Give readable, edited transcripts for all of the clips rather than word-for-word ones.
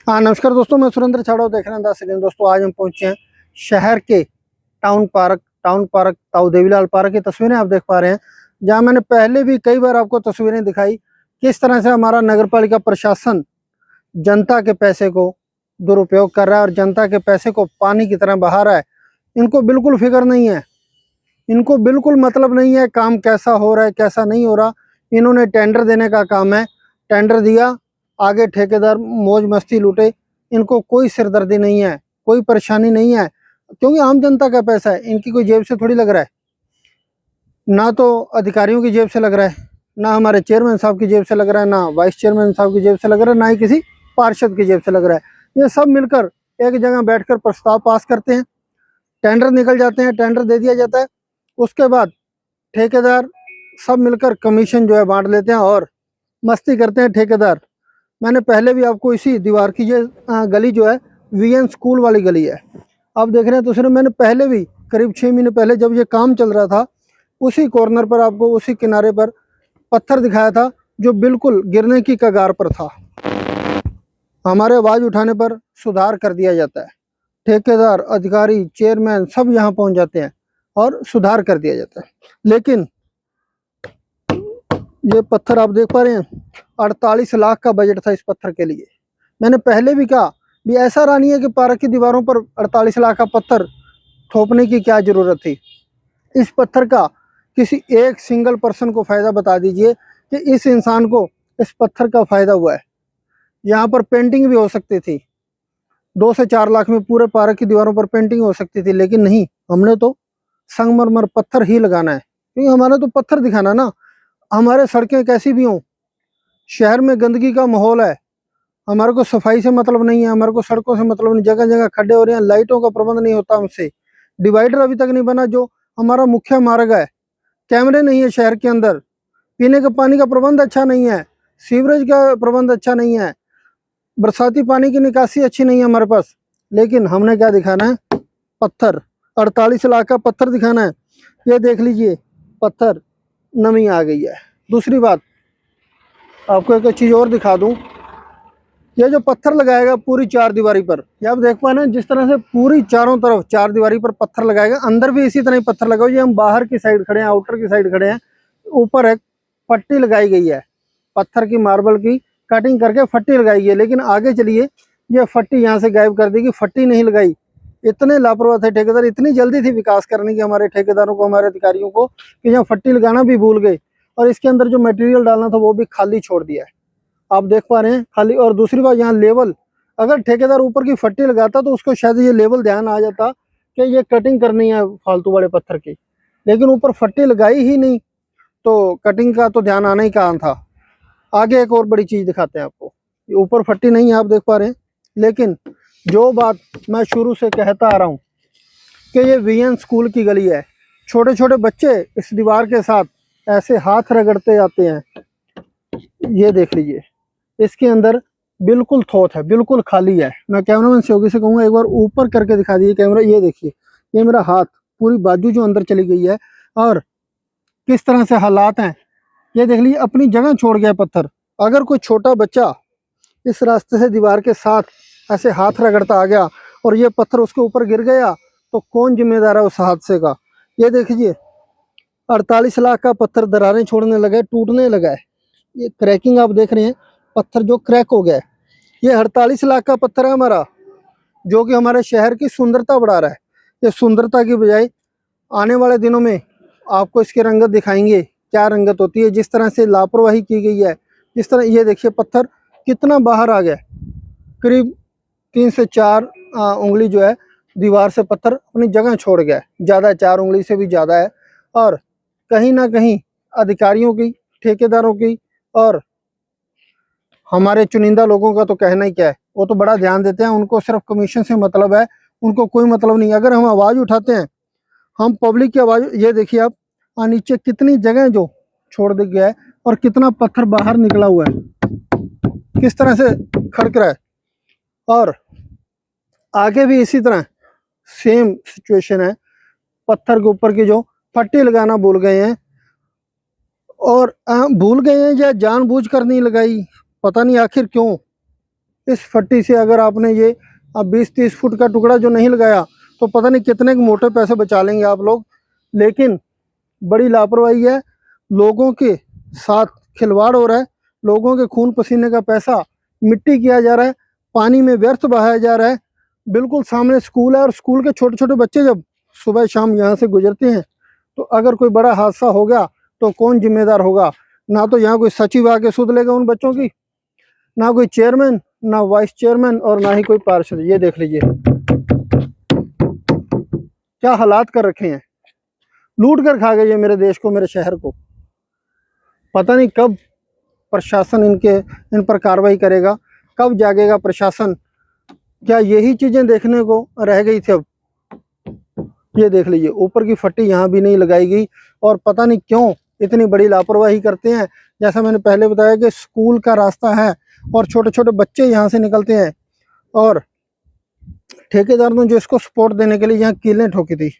हाँ नमस्कार दोस्तों, मैं सुरेंद्र छाड़ो देख रहे हैं 10 सेकंड। दोस्तों आज हम पहुंचे हैं शहर के टाउन पार्क ताऊ देवीलाल पार्क की तस्वीरें आप देख पा रहे हैं, जहां मैंने पहले भी कई बार आपको तस्वीरें दिखाई किस तरह से हमारा नगरपालिका प्रशासन जनता के पैसे को दुरुपयोग कर रहा है और जनता के पैसे को पानी की तरह बहा रहा है। इनको बिल्कुल फिक्र नहीं है, इनको बिल्कुल मतलब नहीं है काम कैसा हो रहा है कैसा नहीं हो रहा। इन्होंने टेंडर देने का काम है, टेंडर दिया, आगे ठेकेदार मौज मस्ती लूटे। इनको कोई सिरदर्दी नहीं है, कोई परेशानी नहीं है, क्योंकि आम जनता का पैसा है, इनकी कोई जेब से थोड़ी लग रहा है। ना तो अधिकारियों की जेब से लग रहा है, ना हमारे चेयरमैन साहब की जेब से लग रहा है, ना वाइस चेयरमैन साहब की जेब से लग रहा है, ना ही किसी पार्षद की जेब से लग रहा है। ये सब मिलकर एक जगह बैठकर प्रस्ताव पास करते हैं, टेंडर निकल जाते हैं, टेंडर दे दिया जाता है। उसके बाद ठेकेदार सब मिलकर कमीशन जो है बांट लेते हैं और मस्ती करते हैं ठेकेदार। मैंने पहले भी आपको इसी दीवार की जो गली जो है वीएन स्कूल वाली गली है, आप देख रहे हैं। तो सिर्फ मैंने पहले भी करीब 6 महीने पहले जब ये काम चल रहा था, उसी कॉर्नर पर आपको उसी किनारे पर पत्थर दिखाया था जो बिल्कुल गिरने की कगार पर था। हमारे आवाज़ उठाने पर सुधार कर दिया जाता है, ठेकेदार अधिकारी चेयरमैन सब यहाँ पहुँच जाते हैं और सुधार कर दिया जाता है। लेकिन ये पत्थर आप देख पा रहे हैं, 48 लाख का बजट था इस पत्थर के लिए। मैंने पहले भी कहा भी ऐसा रानी है कि पार्क की दीवारों पर 48 लाख का पत्थर थोपने की क्या जरूरत थी। इस पत्थर का किसी एक सिंगल पर्सन को फायदा बता दीजिए कि इस इंसान को इस पत्थर का फायदा हुआ है। यहाँ पर पेंटिंग भी हो सकती थी, 2 से 4 लाख में पूरे पार्क की दीवारों पर पेंटिंग हो सकती थी, लेकिन नहीं, हमने तो संगमरमर पत्थर ही लगाना है, क्योंकि हमारा तो पत्थर दिखाना ना। हमारे सड़कें कैसी भी हों, शहर में गंदगी का माहौल है, हमारे को सफाई से मतलब नहीं है, हमारे को सड़कों से मतलब नहीं। जगह जगह खड्डे हो रहे हैं, लाइटों का प्रबंध नहीं होता हमसे, डिवाइडर अभी तक नहीं बना जो हमारा मुख्य मार्ग है, कैमरे नहीं है शहर के अंदर, पीने के पानी का प्रबंध अच्छा नहीं है, सीवरेज का प्रबंध अच्छा नहीं है, बरसाती पानी की निकासी अच्छी नहीं है हमारे पास। लेकिन हमने क्या दिखाना है? पत्थर, 48 लाख का पत्थर दिखाना है। ये देख लीजिए, पत्थर नमी आ गई है। दूसरी बात आपको एक चीज़ और दिखा दूं, ये जो पत्थर लगाएगा पूरी 4 दीवारी पर, ये आप देख पाए ना, जिस तरह से पूरी चारों तरफ 4 दीवारी पर पत्थर लगाएगा, अंदर भी इसी तरह ही पत्थर लगाओ। ये हम बाहर की साइड खड़े हैं, आउटर की साइड खड़े हैं, ऊपर एक पट्टी लगाई गई है, पत्थर की मार्बल की कटिंग करके फट्टी लगाई गई है। लेकिन आगे चलिए, ये फट्टी यहाँ से गायब कर देगी, फट्टी नहीं लगाई। इतने लापरवाह थे ठेकेदार, इतनी जल्दी थी विकास करने की हमारे ठेकेदारों को, हमारे अधिकारियों को, कि यहाँ फट्टी लगाना भी भूल गए और इसके अंदर जो मटेरियल डालना था वो भी खाली छोड़ दिया है, आप देख पा रहे हैं खाली। और दूसरी बात, यहाँ लेवल, अगर ठेकेदार ऊपर की फट्टी लगाता तो उसको शायद ये लेवल ध्यान आ जाता कि ये कटिंग करनी है फालतू बड़े पत्थर की, लेकिन ऊपर फट्टी लगाई ही नहीं, तो कटिंग का तो ध्यान आना ही कहाँ था। आगे एक और बड़ी चीज दिखाते हैं आपको, ये ऊपर फट्टी नहीं है आप देख पा रहे हैं, लेकिन जो बात मैं शुरू से कहता आ रहा हूँ कि ये वीएन स्कूल की गली है, छोटे छोटे बच्चे इस दीवार के साथ ऐसे हाथ रगड़ते जाते हैं। ये देख लीजिए, इसके अंदर बिल्कुल थोथ है, बिल्कुल खाली है। मैं कैमरामैन सहयोगी से कहूँगा एक बार ऊपर करके दिखा दीजिए कैमरा। ये देखिए, ये मेरा हाथ, पूरी बाजू जो अंदर चली गई है और किस तरह से हालात हैं। ये देख लीजिए, अपनी जगह छोड़ गया पत्थर। अगर कोई छोटा बच्चा इस रास्ते से दीवार के साथ ऐसे हाथ रगड़ता आ गया और ये पत्थर उसके ऊपर गिर गया तो कौन जिम्मेदार है उस हादसे का। ये देखिए, 48 लाख का पत्थर दरारें छोड़ने लगा है, टूटने लगा है। ये क्रैकिंग आप देख रहे हैं, पत्थर जो क्रैक हो गया है। ये 48 लाख का पत्थर है हमारा, जो कि हमारे शहर की सुंदरता बढ़ा रहा है। ये सुंदरता की बजाय आने वाले दिनों में आपको इसकी रंगत दिखाएंगे, क्या रंगत होती है। जिस तरह से लापरवाही की गई है, जिस तरह ये देखिए पत्थर कितना बाहर आ गया, करीब 3 से 4 उंगली जो है दीवार से पत्थर अपनी जगह छोड़ गया है, ज़्यादा 4 उंगली से भी ज़्यादा है। और कहीं ना कहीं अधिकारियों की, ठेकेदारों की और हमारे चुनिंदा लोगों का तो कहना ही क्या है, वो तो बड़ा ध्यान देते हैं, उनको सिर्फ कमीशन से मतलब है, उनको कोई मतलब नहीं। अगर हम आवाज़ उठाते हैं, हम पब्लिक की आवाज़, ये देखिए आप नीचे कितनी जगह जो छोड़ दी गया है और कितना पत्थर बाहर निकला हुआ है, किस तरह से खड़क रहा है। और आगे भी इसी तरह सेम सिचुएशन है, पत्थर के ऊपर की जो पट्टी लगाना भूल गए हैं, और भूल गए हैं या जानबूझकर नहीं लगाई, पता नहीं आखिर क्यों। इस फट्टी से अगर आपने ये 20-30 फुट का टुकड़ा जो नहीं लगाया तो पता नहीं कितने मोटे पैसे बचा लेंगे आप लोग। लेकिन बड़ी लापरवाही है, लोगों के साथ खिलवाड़ हो रहा है, लोगों के खून पसीने का पैसा मिट्टी किया जा रहा है, पानी में व्यर्थ बहाया जा रहा है। बिल्कुल सामने स्कूल है और स्कूल के छोटे छोटे बच्चे जब सुबह शाम यहाँ से गुजरते हैं तो अगर कोई बड़ा हादसा हो गया तो कौन जिम्मेदार होगा? ना तो यहाँ कोई सचिव आके सुध लेगा उन बच्चों की, ना कोई चेयरमैन, ना वाइस चेयरमैन और ना ही कोई पार्षद। ये देख लीजिए क्या हालात कर रखे हैं, लूट कर खा गए ये मेरे देश को, मेरे शहर को। पता नहीं कब प्रशासन इन पर कार्रवाई करेगा, कब जागेगा प्रशासन। क्या यही चीजें देखने को रह गई थी अब? ये देख लीजिए ऊपर की फट्टी यहाँ भी नहीं लगाई गई और पता नहीं क्यों इतनी बड़ी लापरवाही करते हैं। जैसा मैंने पहले बताया कि स्कूल का रास्ता है और छोटे छोटे बच्चे यहाँ से निकलते हैं और ठेकेदार ने जो इसको सपोर्ट देने के लिए यहाँ कीलें ठोकी थी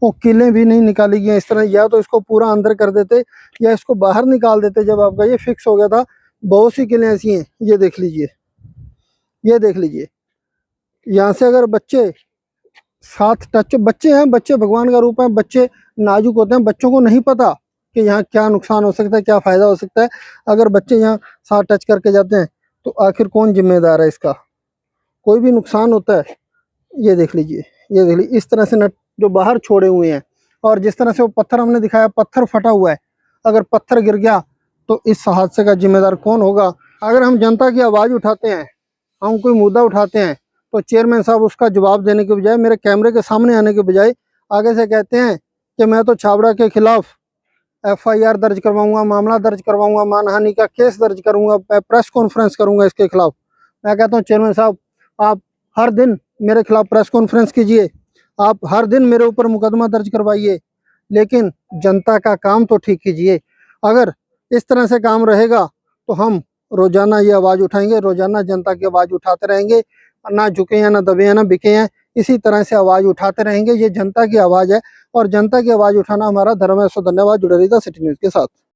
वो कीलें भी नहीं निकाली गई इस तरह। या तो इसको पूरा अंदर कर देते या इसको बाहर निकाल देते जब आपका ये फिक्स हो गया था। बहुत सी कीलें ऐसी हैं, ये देख लीजिए, ये देख लीजिए। यहाँ से अगर बच्चे साथ टच, बच्चे हैं, बच्चे भगवान का रूप है, बच्चे नाजुक होते हैं, बच्चों को नहीं पता कि यहाँ क्या नुकसान हो सकता है, क्या फ़ायदा हो सकता है। अगर बच्चे यहाँ साथ टच करके जाते हैं तो आखिर कौन जिम्मेदार है इसका? कोई भी नुकसान होता है। ये देख लीजिए, ये देख लीजिए, इस तरह से नट जो बाहर छोड़े हुए हैं और जिस तरह से वो पत्थर हमने दिखाया, पत्थर फटा हुआ है। अगर पत्थर गिर गया तो इस हादसे का जिम्मेदार कौन होगा? अगर हम जनता की आवाज़ उठाते हैं, हम कोई मुद्दा उठाते हैं तो चेयरमैन साहब उसका जवाब देने के बजाय, मेरे कैमरे के सामने आने के बजाय आगे से कहते हैं कि मैं तो छाबड़ा के खिलाफ FIR दर्ज करवाऊंगा, मामला दर्ज करवाऊंगा, मानहानि का केस दर्ज करूंगा, प्रेस कॉन्फ्रेंस करूंगा इसके खिलाफ। मैं कहता हूं चेयरमैन साहब, आप हर दिन मेरे खिलाफ प्रेस कॉन्फ्रेंस कीजिए, आप हर दिन मेरे ऊपर मुकदमा दर्ज करवाइए, लेकिन जनता का काम तो ठीक कीजिए। अगर इस तरह से काम रहेगा तो हम रोजाना ये आवाज़ उठाएंगे, रोजाना जनता की आवाज़ उठाते रहेंगे, ना झुके हैं, ना दबे हैं, ना बिके हैं, इसी तरह से आवाज़ उठाते रहेंगे। ये जनता की आवाज़ है और जनता की आवाज़ उठाना हमारा धर्म है। सो धन्यवाद, जुड़े रहिएगा सिटी न्यूज़ के साथ।